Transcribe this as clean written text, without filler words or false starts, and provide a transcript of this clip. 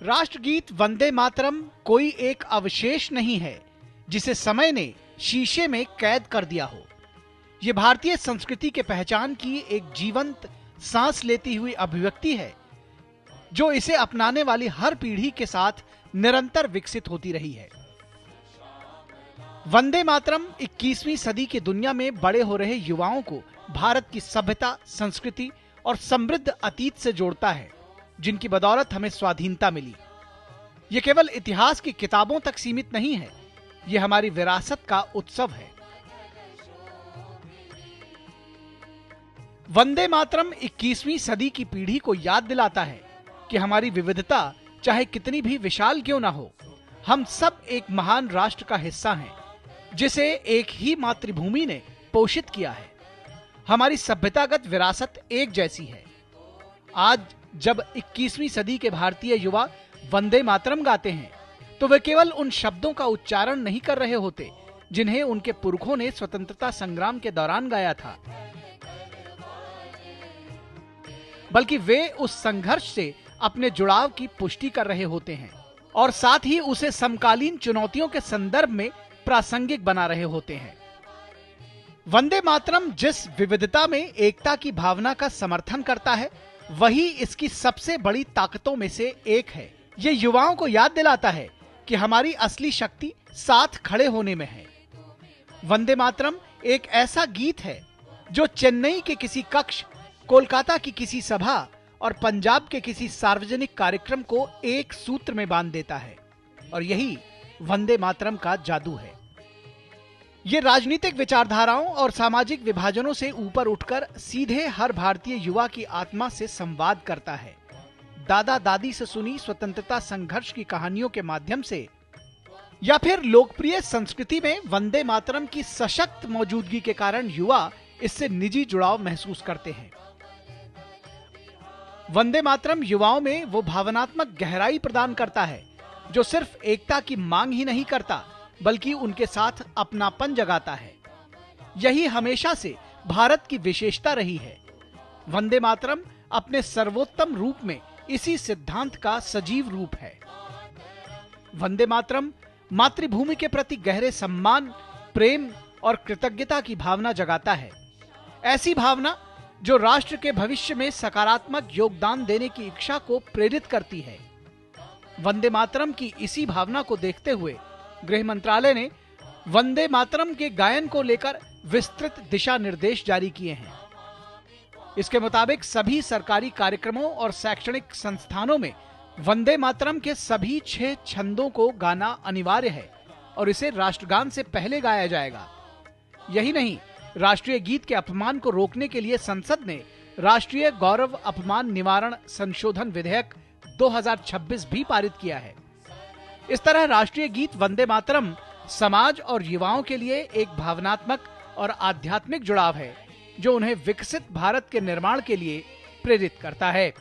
राष्ट्रगीत वंदे मातरम कोई एक अवशेष नहीं है जिसे समय ने शीशे में कैद कर दिया हो। यह भारतीय संस्कृति के पहचान की एक जीवंत सांस लेती हुई अभिव्यक्ति है जो इसे अपनाने वाली हर पीढ़ी के साथ निरंतर विकसित होती रही है। वंदे मातरम 21वीं सदी की दुनिया में बड़े हो रहे युवाओं को भारत की सभ्यता, संस्कृति और समृद्ध अतीत से जोड़ता है, जिनकी बदौलत हमें स्वाधीनता मिली। यह केवल इतिहास की किताबों तक सीमित नहीं है, यह हमारी विरासत का उत्सव है। वंदे मातरम 21वीं सदी की पीढ़ी को याद दिलाता है कि हमारी विविधता चाहे कितनी भी विशाल क्यों ना हो, हम सब एक महान राष्ट्र का हिस्सा हैं, जिसे एक ही मातृभूमि ने पोषित किया है। हमारी सभ्यतागत विरासत एक जैसी है। आज जब 21वीं सदी के भारतीय युवा वंदे मातरम गाते हैं, तो वे केवल उन शब्दों का उच्चारण नहीं कर रहे होते जिन्हें उनके पुरखों ने स्वतंत्रता संग्राम के दौरान गाया था, बल्कि वे उस संघर्ष से अपने जुड़ाव की पुष्टि कर रहे होते हैं और साथ ही उसे समकालीन चुनौतियों के संदर्भ में प्रासंगिक बना रहे होते हैं। वंदे मातरम जिस विविधता में एकता की भावना का समर्थन करता है, वही इसकी सबसे बड़ी ताकतों में से एक है। यह युवाओं को याद दिलाता है कि हमारी असली शक्ति साथ खड़े होने में है। वंदे मातरम एक ऐसा गीत है जो चेन्नई के किसी कक्ष, कोलकाता की किसी सभा और पंजाब के किसी सार्वजनिक कार्यक्रम को एक सूत्र में बांध देता है, और यही वंदे मातरम का जादू है। यह राजनीतिक विचारधाराओं और सामाजिक विभाजनों से ऊपर उठकर सीधे हर भारतीय युवा की आत्मा से संवाद करता है। दादा दादी से सुनी स्वतंत्रता संघर्ष की कहानियों के माध्यम से या फिर लोकप्रिय संस्कृति में वंदे मातरम की सशक्त मौजूदगी के कारण युवा इससे निजी जुड़ाव महसूस करते हैं। वंदे मातरम युवाओं में वो भावनात्मक गहराई प्रदान करता है जो सिर्फ एकता की मांग ही नहीं करता, बल्कि उनके साथ अपनापन जगाता है। यही हमेशा से भारत की विशेषता रही है। वंदे मातरम अपने सर्वोत्तम रूप में इसी सिद्धांत का सजीव रूप है। वंदे मातरम मातृभूमि के प्रति गहरे सम्मान, प्रेम और कृतज्ञता की भावना जगाता है। ऐसी भावना जो राष्ट्र के भविष्य में सकारात्मक योगदान देने की इच्छा को प्रेरित करती है। वंदे मातरम की इसी भावना को देखते हुए गृह मंत्रालय ने वंदे मातरम के गायन को लेकर विस्तृत दिशा निर्देश जारी किए हैं। इसके मुताबिक सभी सरकारी कार्यक्रमों और शैक्षणिक संस्थानों में वंदे मातरम के सभी 6 छंदों को गाना अनिवार्य है और इसे राष्ट्रगान से पहले गाया जाएगा। यही नहीं, राष्ट्रीय गीत के अपमान को रोकने के लिए संसद ने राष्ट्रीय गौरव अपमान निवारण संशोधन विधेयक 2026 भी पारित किया है। इस तरह राष्ट्रीय गीत वंदे मातरम समाज और युवाओं के लिए एक भावनात्मक और आध्यात्मिक जुड़ाव है जो उन्हें विकसित भारत के निर्माण के लिए प्रेरित करता है।